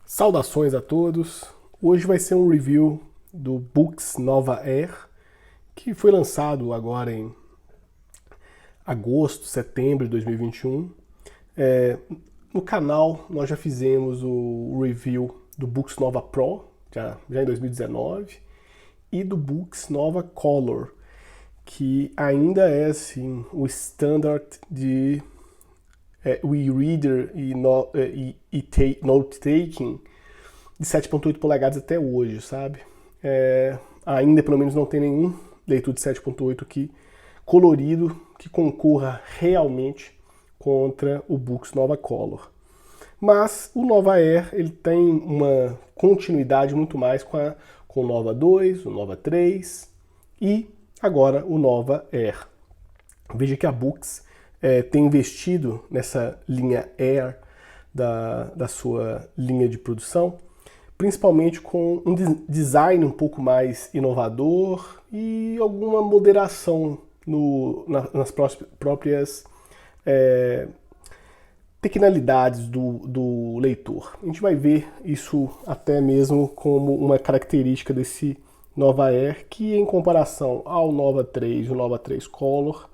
Saudações a todos! Hoje vai ser um review do Boox Nova Air, que foi lançado agora em agosto, setembro de 2021. No canal nós já fizemos o review do Boox Nova Pro, já em 2019, e do Boox Nova Color, que ainda é assim, o standard de e-reader e note-taking de 7.8 polegadas até hoje, sabe? Ainda pelo menos não tem nenhum leitor de 7.8 aqui colorido que concorra realmente contra o Boox Nova Color. Mas o Nova Air ele tem uma continuidade muito mais com o Nova 2, o Nova 3 e agora o Nova Air. Veja que a Boox tem investido nessa linha Air da sua linha de produção, principalmente com um design um pouco mais inovador e alguma moderação nas próprias tecnalidades do leitor. A gente vai ver isso até mesmo como uma característica desse Nova Air, que em comparação ao Nova 3 e o Nova 3 Color,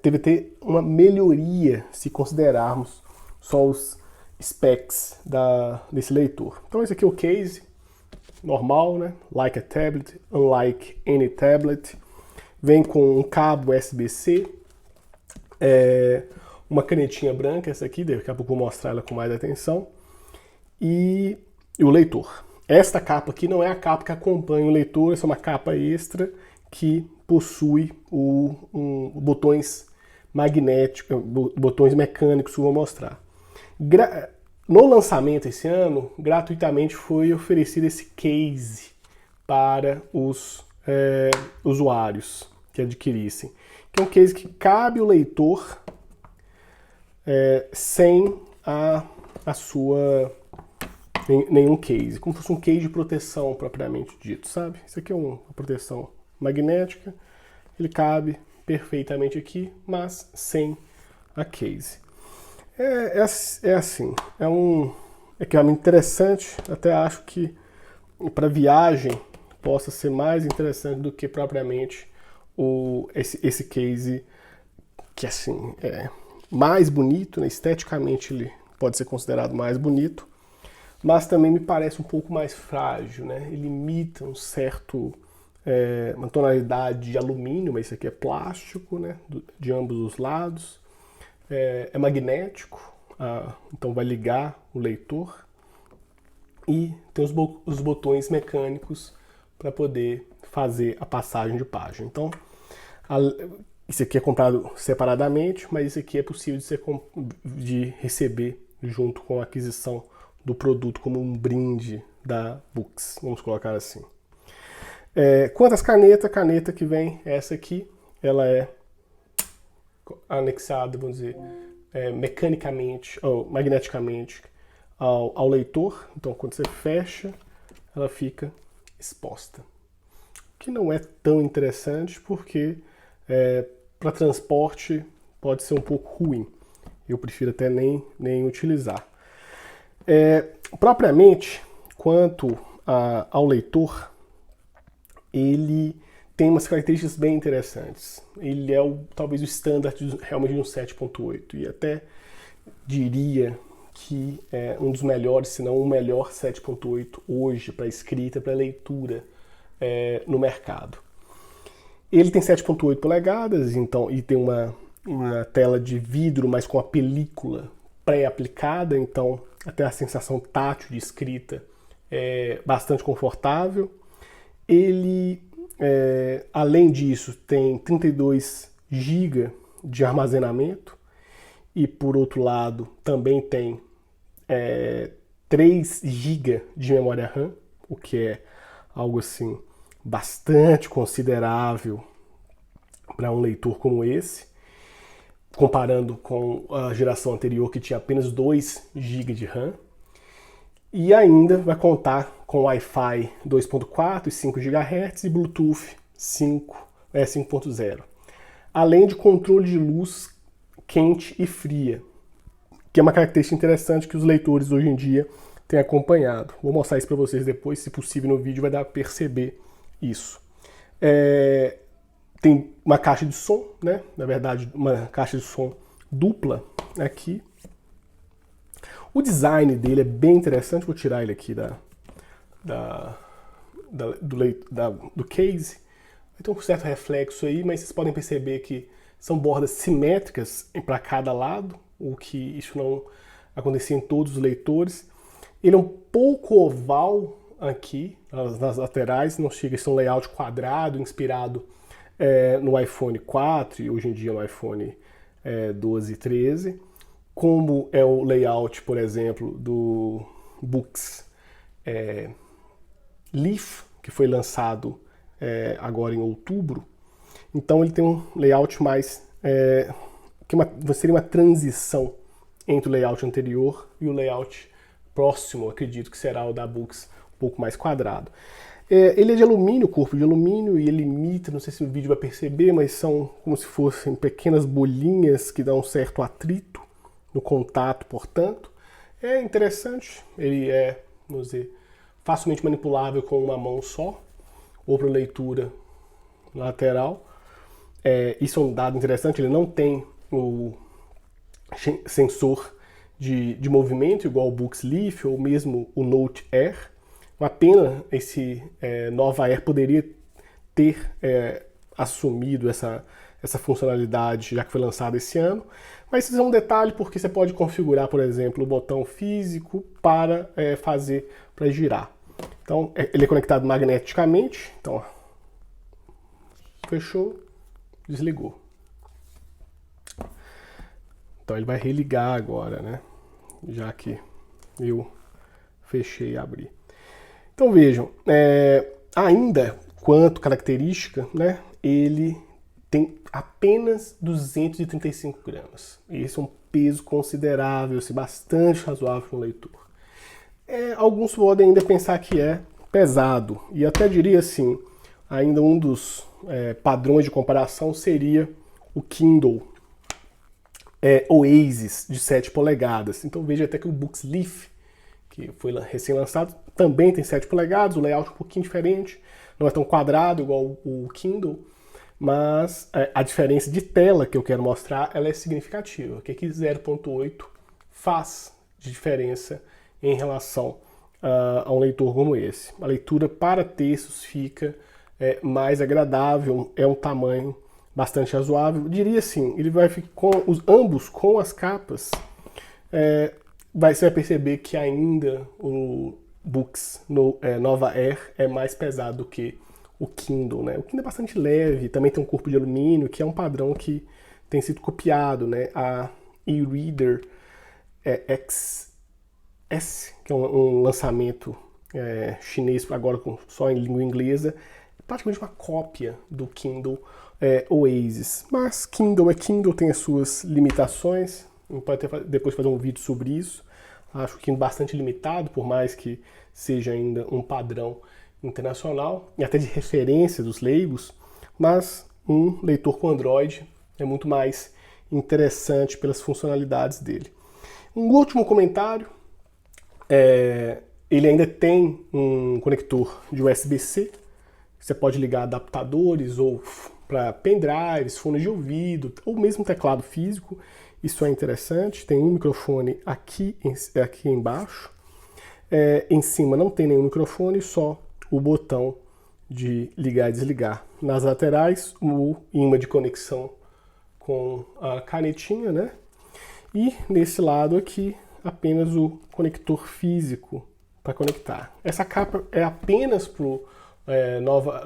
deve ter uma melhoria se considerarmos só os specs desse leitor. Então esse aqui é o case normal, né? Like a tablet, unlike any tablet. Vem com um cabo USB-C, uma canetinha branca, essa aqui, daqui a pouco eu vou mostrar ela com mais atenção, e o leitor. Esta capa aqui não é a capa que acompanha o leitor, essa é uma capa extra que possui botões magnéticos, botões mecânicos que eu vou mostrar. No lançamento esse ano, gratuitamente foi oferecido esse case para os usuários que adquirissem. Que é um case que cabe o leitor sem nenhum case, como se fosse um case de proteção propriamente dito, sabe? Isso aqui é uma proteção magnética, ele cabe perfeitamente aqui, mas sem a case. É assim, é um equipamento interessante, até acho que para viagem possa ser mais interessante do que propriamente esse case, que assim é mais bonito, né? Esteticamente ele pode ser considerado mais bonito, mas também me parece um pouco mais frágil, né? Ele imita uma tonalidade de alumínio, mas isso aqui é plástico, né? De ambos os lados. É magnético, então vai ligar o leitor. E tem os botões mecânicos para poder fazer a passagem de página. Então, isso aqui é comprado separadamente, mas isso aqui é possível de receber junto com a aquisição do produto como um brinde da Boox, vamos colocar assim. Quanto às canetas, a caneta que vem, essa aqui, ela é anexada, vamos dizer, mecanicamente ou magneticamente ao leitor. Então, quando você fecha, ela fica exposta. O que não é tão interessante, porque para transporte pode ser um pouco ruim. Eu prefiro até nem utilizar. Propriamente, quanto ao leitor, ele tem umas características bem interessantes. Ele é talvez o standard realmente de um 7.8 e até diria que é um dos melhores, se não o melhor 7.8 hoje para escrita, para leitura no mercado. Ele tem 7.8 polegadas, então, e tem uma tela de vidro, mas com a película pré-aplicada, então até a sensação tátil de escrita é bastante confortável. Ele, além disso, tem 32 GB de armazenamento e, por outro lado, também tem 3 GB de memória RAM, o que é algo assim bastante considerável para um leitor como esse, comparando com a geração anterior que tinha apenas 2 GB de RAM. E ainda vai contar com Wi-Fi 2.4 e 5 GHz e Bluetooth 5.0. Além de controle de luz quente e fria, que é uma característica interessante que os leitores hoje em dia tem acompanhado. Vou mostrar isso para vocês depois, se possível no vídeo vai dar para perceber isso. Tem uma caixa de som, né? Na verdade, uma caixa de som dupla aqui. O design dele é bem interessante, vou tirar ele aqui do case. Tem um certo reflexo aí, mas vocês podem perceber que são bordas simétricas para cada lado, o que isso não acontecia em todos os leitores. Ele é um pouco oval aqui, nas laterais, não chega a ser um layout quadrado, inspirado no iPhone 4 e hoje em dia no iPhone 12 e 13, como é o layout, por exemplo, do Books Leaf, que foi lançado agora em outubro. Então ele tem um layout mais seria uma transição entre o layout anterior e o layout próximo, acredito que será o da Books, um pouco mais quadrado. Ele é de alumínio, corpo de alumínio, e ele imita, não sei se o vídeo vai perceber, mas são como se fossem pequenas bolinhas que dão um certo atrito no contato, portanto. É interessante, ele é, vamos dizer, facilmente manipulável com uma mão só, ou para leitura lateral. Isso é um dado interessante, ele não tem o sensor de movimento igual o Books Leaf ou mesmo o Note Air. Uma pena esse Nova Air poderia ter assumido essa funcionalidade já que foi lançado esse ano, mas isso é um detalhe porque você pode configurar, por exemplo, o botão físico para girar. Então ele é conectado magneticamente, então ó, fechou, desligou. Então ele vai religar agora, né? Já que eu fechei e abri. Então vejam, ainda quanto característica, né? Ele tem apenas 235 gramas. Esse é um peso considerável, bastante razoável para um leitor. Alguns podem ainda pensar que é pesado, e até diria assim, ainda um dos padrões de comparação seria o Kindle Oasis de 7 polegadas. Então veja até que o Books Leaf, que foi recém-lançado, também tem 7 polegadas, o layout é um pouquinho diferente, não é tão quadrado igual o Kindle, mas a diferença de tela que eu quero mostrar ela é significativa. O que 0.8 faz de diferença em relação a um leitor como esse? A leitura para textos fica mais agradável, é um tamanho bastante razoável. Eu diria assim, ele vai ficar com ambos com as capas, você vai perceber que ainda o Books Nova Air é mais pesado do que o Kindle, né? O Kindle é bastante leve, também tem um corpo de alumínio, que é um padrão que tem sido copiado, né? A e-reader XS, que é um lançamento chinês agora só em língua inglesa, é praticamente uma cópia do Kindle Oasis. Mas Kindle é Kindle, tem as suas limitações, a gente pode depois fazer um vídeo sobre isso. Acho o Kindle bastante limitado, por mais que seja ainda um padrão internacional e até de referência dos leigos, mas um leitor com Android é muito mais interessante pelas funcionalidades dele. Um último comentário, ele ainda tem um conector de USB-C, você pode ligar adaptadores ou para pendrives, fones de ouvido, ou mesmo teclado físico, isso é interessante. Tem um microfone aqui embaixo, em cima não tem nenhum microfone, só o botão de ligar e desligar. Nas laterais, o ímã de conexão com a canetinha, né? E nesse lado aqui, apenas o conector físico para conectar. Essa capa é apenas para o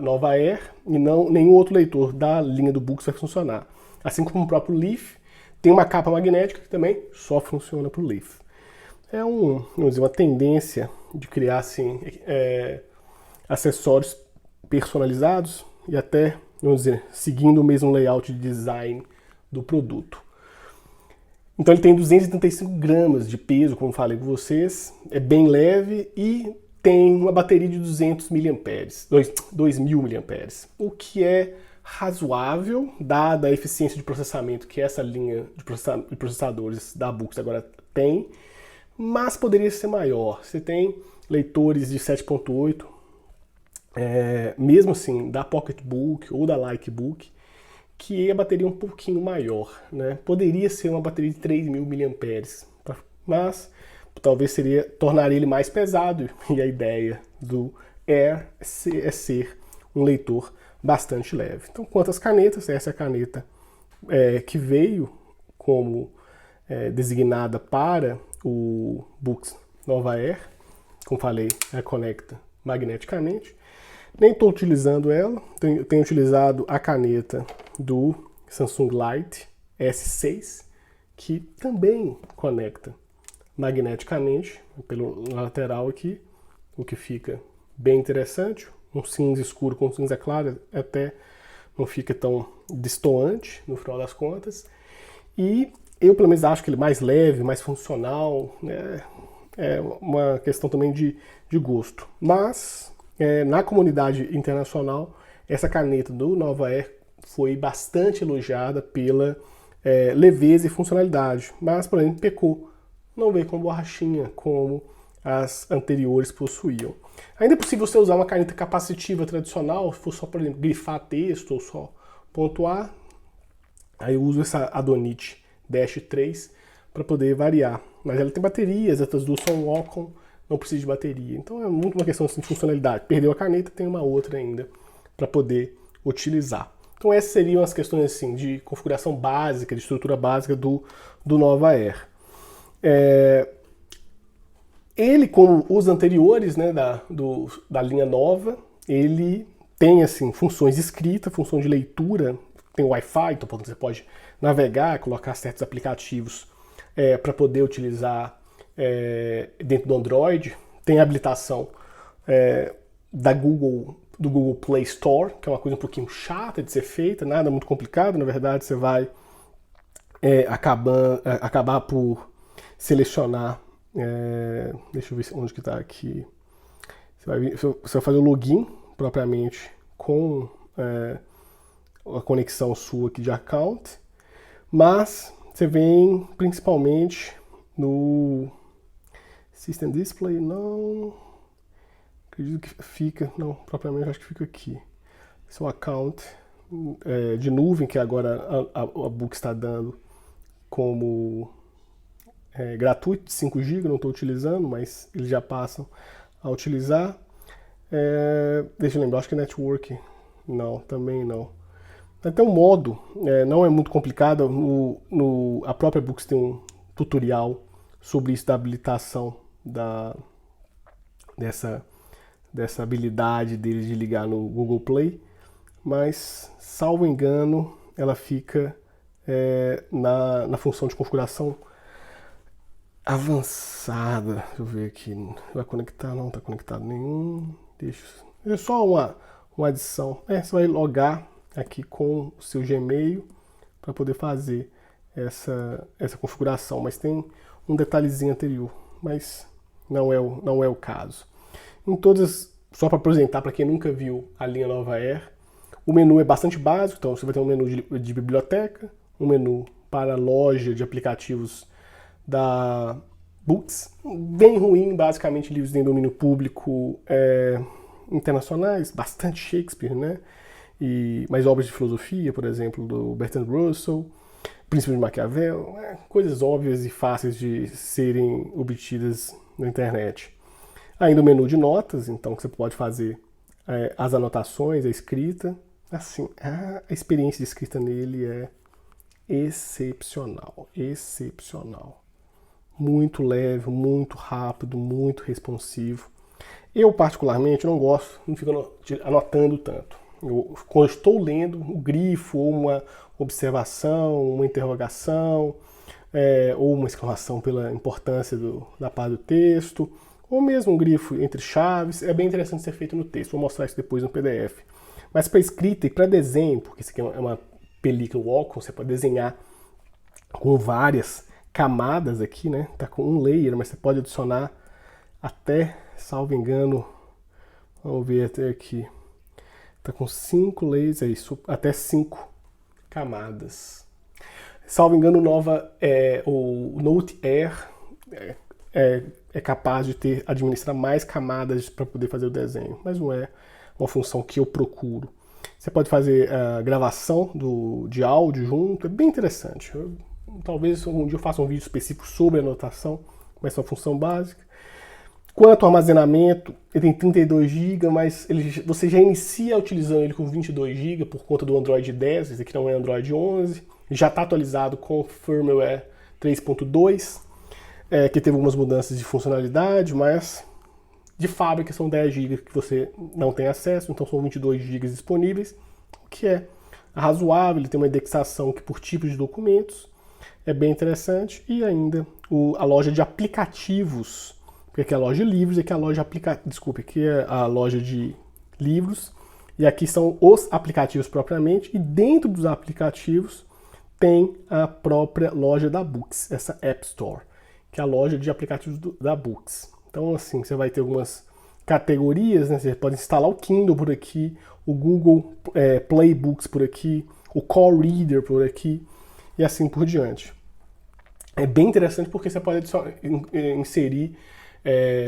Nova Air e nenhum outro leitor da linha do Books vai funcionar. Assim como o próprio Leaf, tem uma capa magnética que também só funciona para o Leaf. É vamos dizer, uma tendência de criar assim, acessórios personalizados e até, vamos dizer, seguindo o mesmo layout de design do produto. Então ele tem 235 gramas de peso, como falei com vocês, é bem leve e tem uma bateria de 200 mAh, 2000 mAh, o que é razoável, dada a eficiência de processamento que essa linha de processadores da Books agora tem, mas poderia ser maior. Você tem leitores de 7.8, mesmo assim, da Pocketbook ou da Likebook, que a bateria é um pouquinho maior, né? Poderia ser uma bateria de 3.000 mAh, mas talvez tornaria ele mais pesado, e a ideia do Air é ser um leitor bastante leve. Então, quanto às canetas, essa é a caneta que veio como designada para o Books Nova Air. Como falei, ela conecta magneticamente. Nem estou utilizando ela, tenho utilizado a caneta do Samsung Light S6, que também conecta magneticamente pelo lateral aqui, o que fica bem interessante. Um cinza escuro com cinza claro até não fica tão destoante no final das contas. E eu pelo menos acho que ele é mais leve, mais funcional, né? É uma questão também de gosto. Mas na comunidade internacional, essa caneta do Nova Air foi bastante elogiada pela leveza e funcionalidade, mas, por exemplo, pecou. Não veio com borrachinha como as anteriores possuíam. Ainda é possível você usar uma caneta capacitiva tradicional, se for só, por exemplo, grifar texto ou só pontuar. Aí eu uso essa Adonit Dash 3 para poder variar. Mas ela tem baterias, essas duas são Wacom, não precisa de bateria. Então é muito uma questão assim, de funcionalidade. Perdeu a caneta, tem uma outra ainda para poder utilizar. Então essas seriam as questões assim, de configuração básica, de estrutura básica do Nova Air. Ele, como os anteriores, né, da linha nova, ele tem assim, funções de escrita, função de leitura, tem Wi-Fi, então você pode navegar, colocar certos aplicativos para poder utilizar dentro do Android. Tem a habilitação do Google Play Store, que é uma coisa um pouquinho chata de ser feita, nada muito complicado, na verdade você vai acabar por selecionar, deixa eu ver onde que está aqui, você vai fazer o login propriamente com a conexão sua aqui de account, mas você vem principalmente no System Display, não acredito que fica, não, propriamente acho que fica aqui, seu account de nuvem, que agora a Book está dando como gratuito, de 5 GB, não estou utilizando, mas eles já passam a utilizar. Deixa eu lembrar, acho que Network, não, também não. Até o modo não é muito complicado, a própria Books tem um tutorial sobre isso da habilitação dessa habilidade deles de ligar no Google Play, mas, salvo engano, ela fica na função de configuração avançada. Deixa eu ver aqui, vai conectar? Não está conectado nenhum. É só uma adição. Você vai logar aqui com o seu Gmail para poder fazer essa configuração, mas tem um detalhezinho anterior, mas não é o caso. Em todas, só para apresentar para quem nunca viu a linha Nova Air, o menu é bastante básico, então você vai ter um menu de biblioteca, um menu para loja de aplicativos da Books, bem ruim, basicamente livros de domínio público internacionais, bastante Shakespeare, né? Mais obras de filosofia, por exemplo, do Bertrand Russell, Príncipe de Maquiavel, coisas óbvias e fáceis de serem obtidas na internet. Ainda o menu de notas, então que você pode fazer as anotações, a escrita. Assim, a experiência de escrita nele é excepcional, excepcional. Muito leve, muito rápido, muito responsivo. Eu, particularmente, não gosto, não fico anotando tanto. Quando estou lendo, um grifo, ou uma observação, uma interrogação, ou uma exclamação pela importância da parte do texto, ou mesmo um grifo entre chaves, é bem interessante ser feito no texto. Vou mostrar isso depois no PDF. Mas para escrita e para desenho, porque isso aqui é uma película Wacom, você pode desenhar com várias camadas aqui, né? Tá com um layer, mas você pode adicionar até, salvo engano, vamos ver até aqui, tá com 5 layers, é isso, até 5 camadas. Salvo engano, o Note Air é capaz de administrar mais camadas para poder fazer o desenho, mas não é uma função que eu procuro. Você pode fazer a gravação de áudio junto, é bem interessante. Talvez um dia eu faça um vídeo específico sobre anotação, mas é uma função básica. Quanto ao armazenamento, ele tem 32 GB, mas você já inicia utilizando ele com 22 GB por conta do Android 10, esse aqui não é Android 11, já está atualizado com firmware 3.2, que teve algumas mudanças de funcionalidade, mas de fábrica são 10 GB que você não tem acesso, então são 22 GB disponíveis, o que é razoável. Ele tem uma indexação que por tipo de documentos, é bem interessante, e ainda a loja de aplicativos, porque aqui é a loja de livros, aqui é a loja aqui é a loja de livros, e aqui são os aplicativos propriamente, e dentro dos aplicativos tem a própria loja da Books, essa App Store, que é a loja de aplicativos da Books. Então, assim, você vai ter algumas categorias, né? Você pode instalar o Kindle por aqui, o Google Play Books por aqui, o Call Reader por aqui, e assim por diante. É bem interessante porque você pode inserir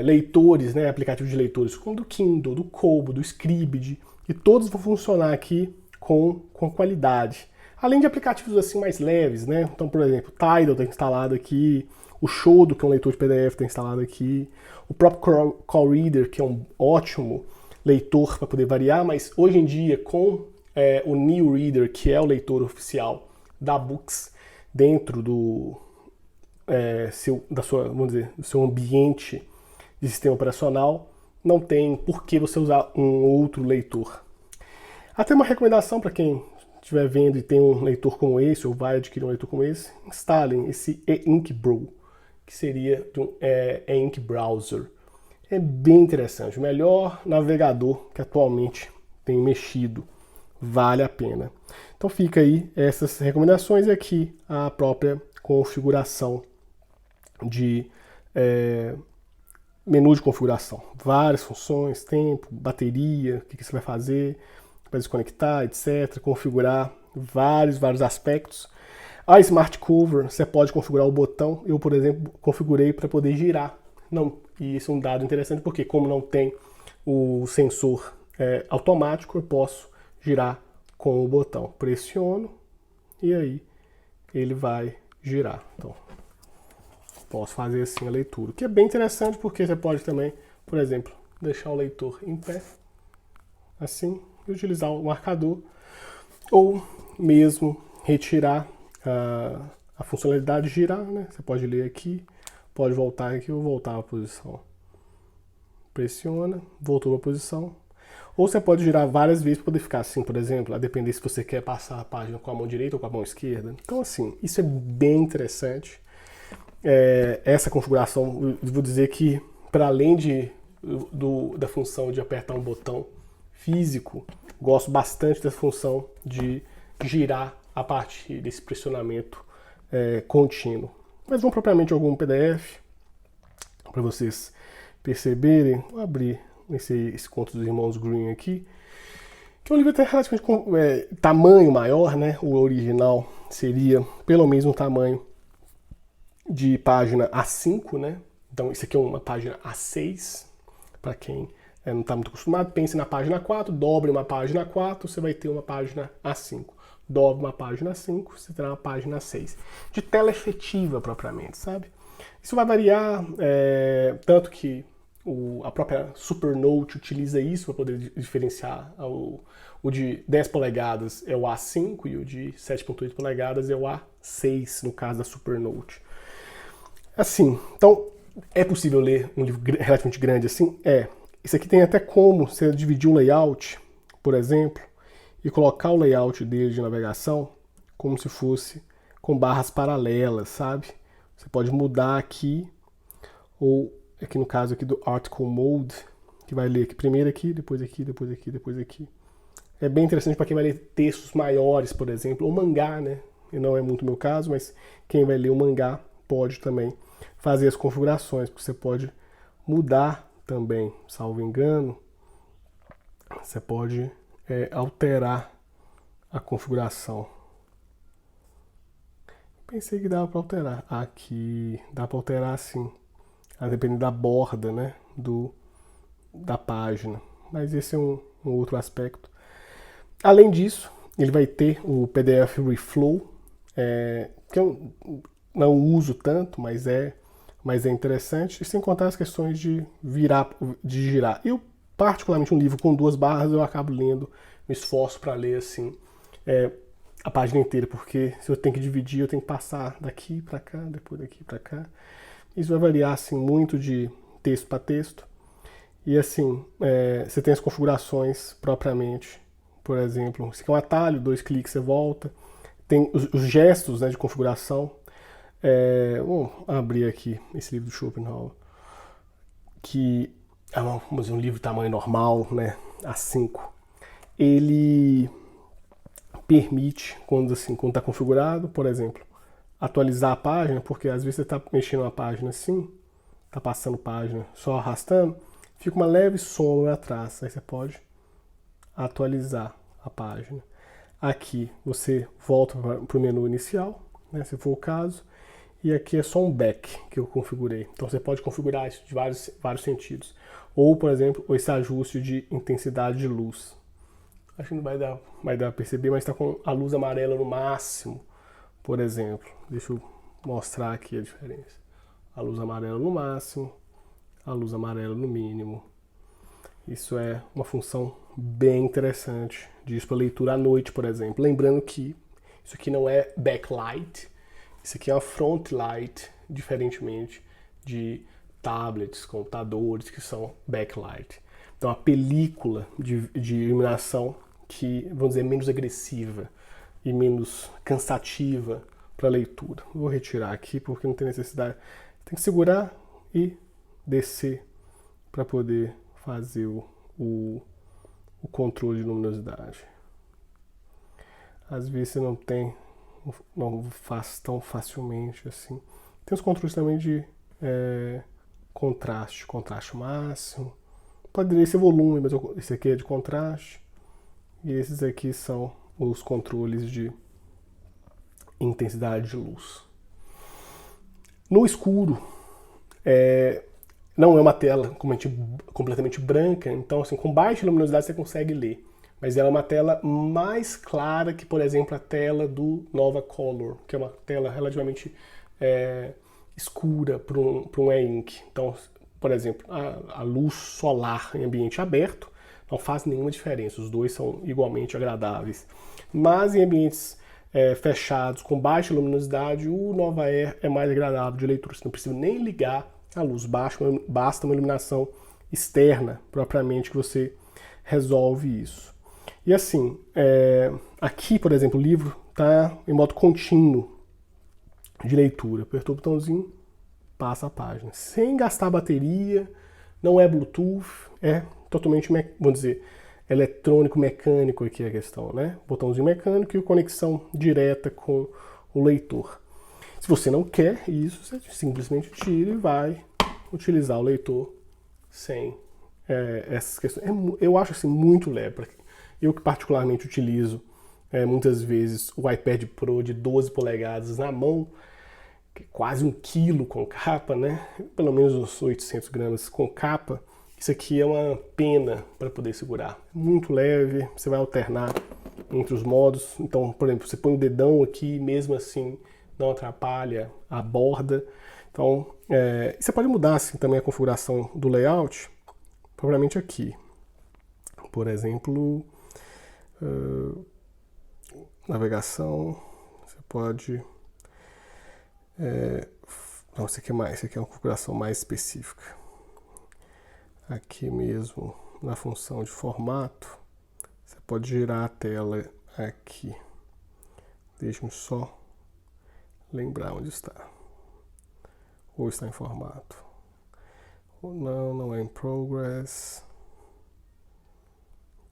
leitores, né? Aplicativos de leitores, como do Kindle, do Kobo, do Scribd, e todos vão funcionar aqui com qualidade. Além de aplicativos assim mais leves, né? Então, por exemplo, o Tidal está instalado aqui, o Shodo, que é um leitor de PDF, está instalado aqui, o próprio Call Reader, que é um ótimo leitor para poder variar, mas hoje em dia com o New Reader, que é o leitor oficial da Books, dentro do seu ambiente de sistema operacional, não tem por que você usar um outro leitor. Até uma recomendação para quem estiver vendo e tem um leitor como esse, ou vai adquirir um leitor como esse, instalem esse e-Ink Bro, que seria de um e-Ink Browser. É bem interessante, o melhor navegador que atualmente tem mexido, vale a pena. Então fica aí essas recomendações e aqui a própria configuração de menu de configuração. Várias funções, tempo, bateria, o que você vai fazer, para desconectar, etc. Configurar vários aspectos. A Smart Cover, você pode configurar o botão. Eu, por exemplo, configurei para poder girar. E isso é um dado interessante porque como não tem o sensor automático, eu posso girar com o botão. Pressiono e aí ele vai girar. Então, posso fazer assim a leitura, o que é bem interessante porque você pode também, por exemplo, deixar o leitor em pé, assim, e utilizar o marcador, ou mesmo retirar a funcionalidade de girar, né? Você pode ler aqui, pode voltar aqui ou voltar à posição. Pressiona, voltou à posição. Ou você pode girar várias vezes para poder ficar assim, por exemplo, a depender se você quer passar a página com a mão direita ou com a mão esquerda. Então, assim, isso é bem interessante. Essa configuração, eu vou dizer que, para além da função de apertar um botão físico, gosto bastante dessa função de girar a partir desse pressionamento contínuo. Mas vamos propriamente algum PDF, para vocês perceberem. Vou abrir esse Conto dos Irmãos Grimm aqui, que é um livro até relativamente tamanho maior, né? O original seria pelo mesmo tamanho de página A5, né? Então isso aqui é uma página A6, para quem não está muito acostumado. Pense na página 4, dobre uma página 4, você vai ter uma página A5. Dobre uma página 5, você terá uma página 6. De tela efetiva propriamente, sabe? Isso vai variar, tanto que a própria Supernote utiliza isso para poder diferenciar. O de 10 polegadas é o A5 e o de 7.8 polegadas é o A6, no caso da Supernote. Assim, então, é possível ler um livro relativamente grande assim? Isso aqui tem até como você dividir o layout, por exemplo, e colocar o layout dele de navegação como se fosse com barras paralelas, sabe? Você pode mudar aqui, ou aqui no caso aqui do Article Mode, que vai ler aqui primeiro aqui, depois aqui, depois aqui, depois aqui. É bem interessante para quem vai ler textos maiores, por exemplo, ou mangá, né? E não é muito o meu caso, mas quem vai ler o mangá pode também fazer as configurações, porque você pode mudar também, salvo engano, você pode alterar a configuração. Pensei que dava para alterar. Aqui dá para alterar assim a depender da borda, né, da página. Mas esse é um outro aspecto. Além disso, ele vai ter o PDF Reflow, que eu não uso tanto, mas é interessante, e sem contar as questões de girar. Eu, particularmente, um livro com 2 barras, eu acabo lendo, me esforço para ler assim a página inteira, porque se eu tenho que dividir, eu tenho que passar daqui para cá, depois daqui para cá. Isso vai variar assim, muito de texto para texto. E assim, você tem as configurações propriamente. Por exemplo, se quer um atalho, 2 cliques você volta. Tem os gestos, né, de configuração. Vamos abrir aqui esse livro do Schopenhauer, que é um livro de tamanho normal, né, A5. Ele permite, quando está configurado, por exemplo, atualizar a página, porque às vezes você está mexendo uma página assim, está passando página só arrastando, fica uma leve sombra atrás, aí você pode atualizar a página. Aqui você volta para o menu inicial, né, se for o caso, e aqui é só um back que eu configurei. Então você pode configurar isso de vários sentidos. Ou, por exemplo, esse ajuste de intensidade de luz. Acho que não vai dar para perceber, mas está com a luz amarela no máximo, por exemplo. Deixa eu mostrar aqui a diferença. A luz amarela no máximo, a luz amarela no mínimo. Isso é uma função bem interessante disso para leitura à noite, por exemplo. Lembrando que isso aqui não é backlight, isso aqui é uma front light, diferentemente de tablets, computadores que são backlight. Então a película de iluminação que, vamos dizer, é menos agressiva e menos cansativa para a leitura. Vou retirar aqui porque não tem necessidade. Tem que segurar e descer para poder fazer o controle de luminosidade. Às vezes você não faz tão facilmente assim. Tem os controles também de contraste máximo. Poderia ser volume, mas esse aqui é de contraste. E esses aqui são os controles de intensidade de luz. No escuro, não é uma tela completamente branca, então assim, com baixa luminosidade você consegue ler. Mas ela é uma tela mais clara que, por exemplo, a tela do Nova Color, que é uma tela relativamente escura para um e-ink. Então, por exemplo, a luz solar em ambiente aberto não faz nenhuma diferença, os dois são igualmente agradáveis. Mas em ambientes fechados, com baixa luminosidade, o Nova Air é mais agradável de leitura. Você não precisa nem ligar a luz, basta uma iluminação externa, propriamente, que você resolve isso. E assim, aqui, por exemplo, o livro está em modo contínuo de leitura. Apertou o botãozinho, passa a página. Sem gastar bateria, não é Bluetooth, é totalmente, vamos dizer, eletrônico, mecânico aqui a questão, né? Botãozinho mecânico e conexão direta com o leitor. Se você não quer isso, você simplesmente tira e vai utilizar o leitor sem essas questões. Eu acho assim muito leve. Eu que particularmente utilizo muitas vezes o iPad Pro de 12 polegadas na mão, que é quase 1 quilo com capa, né? Pelo menos uns 800 gramas com capa. Isso aqui é uma pena para poder segurar. Muito leve, você vai alternar entre os modos. Então, por exemplo, você põe o dedão aqui, mesmo assim não atrapalha a borda. Então, você pode mudar assim, também a configuração do layout, propriamente aqui. Por exemplo, navegação, você pode... não, esse aqui é uma configuração mais específica. Aqui mesmo, na função de formato, você pode girar a tela aqui. Deixa-me só lembrar onde está. Ou está em formato. Ou não é em progress.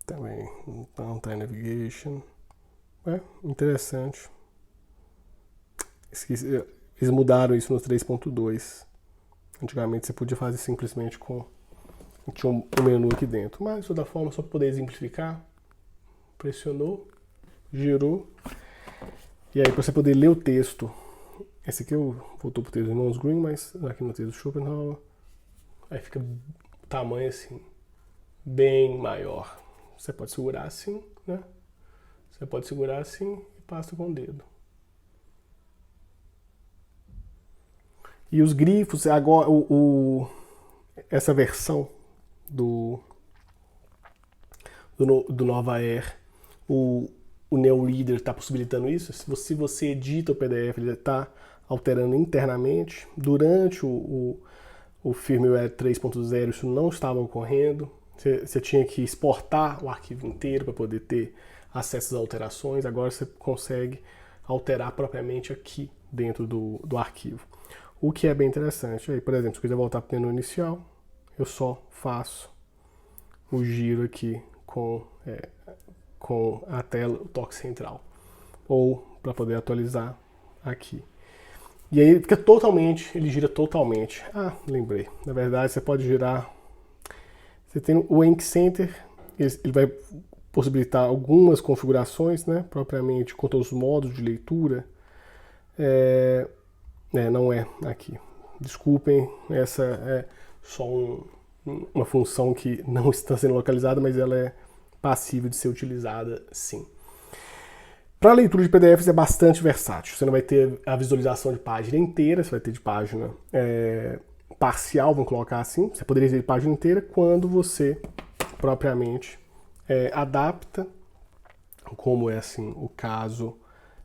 Também não está em navigation. Interessante. Eles mudaram isso no 3.2. Antigamente você podia fazer simplesmente com... Tinha um menu aqui dentro. Mas, de toda forma, só para poder exemplificar, pressionou, girou. E aí, para você poder ler o texto, esse aqui eu voltou para o texto do Irmãos Grimm, mas aqui no texto do Schopenhauer, Aí fica tamanho assim, bem maior. Você pode segurar assim, né? Você pode segurar assim e passa com o dedo. E os grifos, agora essa versão do Nova Air, o Neo Reader está possibilitando isso. Se você edita o PDF, ele está alterando internamente. Durante o firmware 3.0 isso não estava ocorrendo. Você tinha que exportar o arquivo inteiro para poder ter acesso às alterações. Agora você consegue alterar propriamente aqui dentro do arquivo. O que é bem interessante. Aí, por exemplo, se eu quiser voltar para o menu inicial, eu só faço o giro aqui com a tela, o toque central. Ou para poder atualizar aqui. E aí fica totalmente, ele gira totalmente. Ah, lembrei. Na verdade, você pode girar. Você tem o Ink Center, ele vai possibilitar algumas configurações, né? Propriamente com todos os modos de leitura. Não é aqui. Desculpem, essa é só uma função que não está sendo localizada, mas ela é passível de ser utilizada sim. Para leitura de PDFs é bastante versátil. Você não vai ter a visualização de página inteira, você vai ter de página parcial, vamos colocar assim. Você poderia ter de página inteira quando você propriamente adapta, como é assim o caso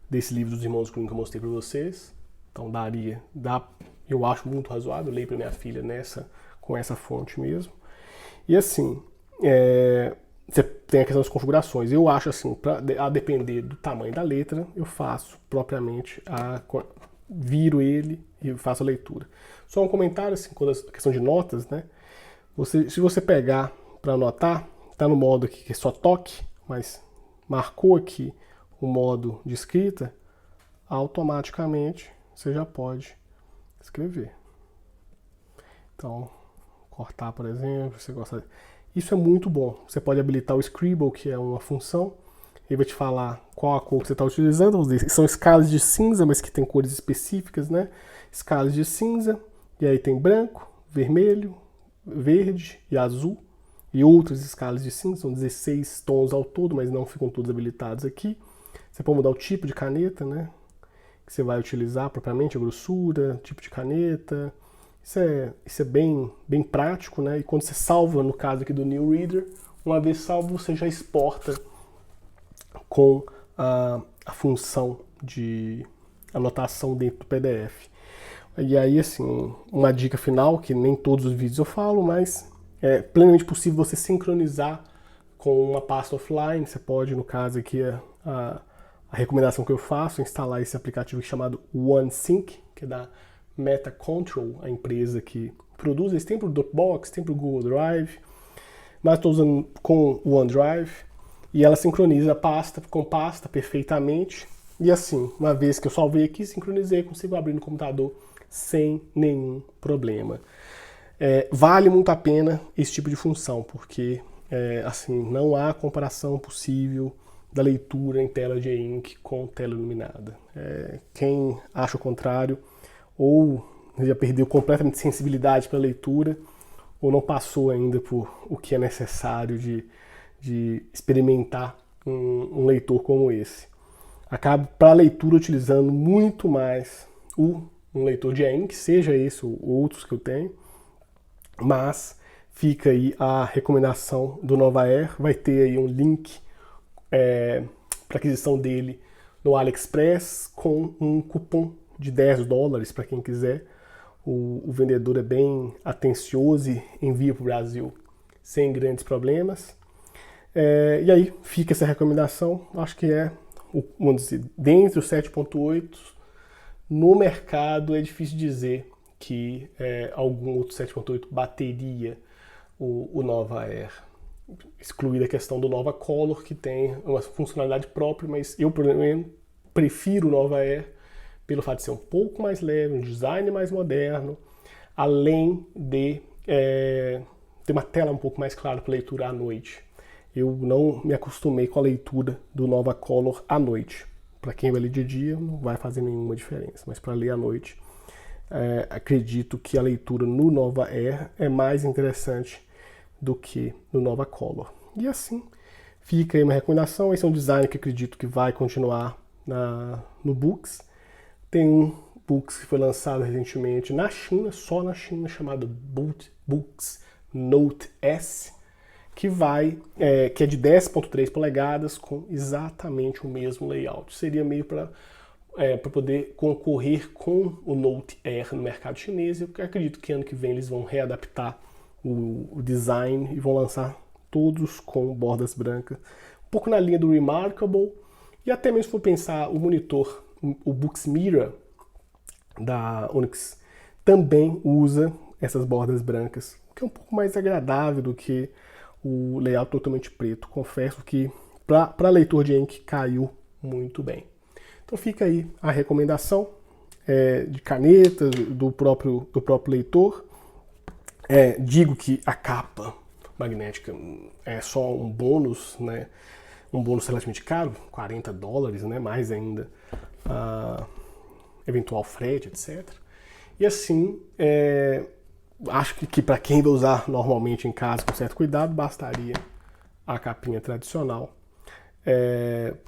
desse livro dos Irmãos Grimm que eu mostrei para vocês. Então eu acho muito razoável, eu leio para minha filha com essa fonte mesmo. E assim, você tem a questão das configurações. Eu acho assim, a depender do tamanho da letra, eu faço propriamente, viro ele e faço a leitura. Só um comentário assim, quando a questão de notas, né? Se você pegar para anotar, tá no modo aqui que é só toque, mas marcou aqui o modo de escrita, automaticamente você já pode escrever. Então, cortar, por exemplo, você gosta. Isso é muito bom. Você pode habilitar o Scribble, que é uma função. Ele vai te falar qual a cor que você está utilizando. São escalas de cinza, mas que tem cores específicas, né? Escalas de cinza, e aí tem branco, vermelho, verde e azul. E outras escalas de cinza, são 16 tons ao todo, mas não ficam todos habilitados aqui. Você pode mudar o tipo de caneta, né? Que você vai utilizar propriamente, a grossura, tipo de caneta. Isso é bem prático, né? E quando você salva, no caso aqui do New Reader, uma vez salvo, você já exporta com a função de anotação dentro do PDF. E aí, assim, uma dica final, que nem todos os vídeos eu falo, mas é plenamente possível você sincronizar com uma pasta offline. Você pode, no caso aqui, a recomendação que eu faço é instalar esse aplicativo chamado OneSync, que é da MetaControl, a empresa que produz. Eles têm para o Dropbox, tem para o Google Drive, mas estou usando com o OneDrive e ela sincroniza pasta com pasta perfeitamente. E assim, uma vez que eu salvei aqui, sincronizei, consigo abrir no computador sem nenhum problema. Vale muito a pena esse tipo de função, porque assim, não há comparação possível da leitura em tela de e-ink com tela iluminada. Quem acha o contrário, ou já perdeu completamente sensibilidade para a leitura, ou não passou ainda por o que é necessário de experimentar um leitor como esse. Acabo para a leitura utilizando muito mais um leitor de e-ink, seja esse ou outros que eu tenho, mas fica aí a recomendação do Nova Air. Vai ter aí um link para aquisição dele no AliExpress com um cupom de $10 para quem quiser. O vendedor é bem atencioso e envia para o Brasil sem grandes problemas. E aí fica essa recomendação. Acho que vamos dizer, dentre os 7.8 no mercado é difícil dizer que algum outro 7.8 bateria o Nova Air. Excluir a questão do Nova Color, que tem uma funcionalidade própria, mas eu, por exemplo, prefiro o Nova Air pelo fato de ser um pouco mais leve, um design mais moderno, além de ter uma tela um pouco mais clara para leitura à noite. Eu não me acostumei com a leitura do Nova Color à noite. Para quem vai ler de dia, não vai fazer nenhuma diferença, mas para ler à noite, acredito que a leitura no Nova Air é mais interessante do que no Nova Color. E assim, fica aí uma recomendação. Esse é um design que acredito que vai continuar no Boox. Tem um Boox que foi lançado recentemente na China, só na China, chamado Boox Note S, que é de 10.3 polegadas com exatamente o mesmo layout. Seria meio para poder concorrer com o Note Air no mercado chinês. Eu acredito que ano que vem eles vão readaptar o design e vão lançar todos com bordas brancas, um pouco na linha do Remarkable. E até mesmo se for pensar, o monitor, o Boox Mira da Onyx, também usa essas bordas brancas, que é um pouco mais agradável do que o layout totalmente preto. Confesso que para leitor de ink caiu muito bem. Então fica aí a recomendação de canetas do próprio leitor. Digo que a capa magnética é só um bônus, né? Um bônus relativamente caro, $40, né? Mais ainda eventual frete, etc. E assim, acho que para quem vai usar normalmente em casa com certo cuidado, bastaria a capinha tradicional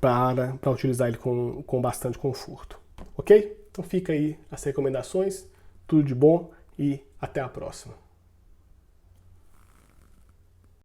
para utilizar ele com bastante conforto. Ok? Então fica aí as recomendações, tudo de bom e até a próxima.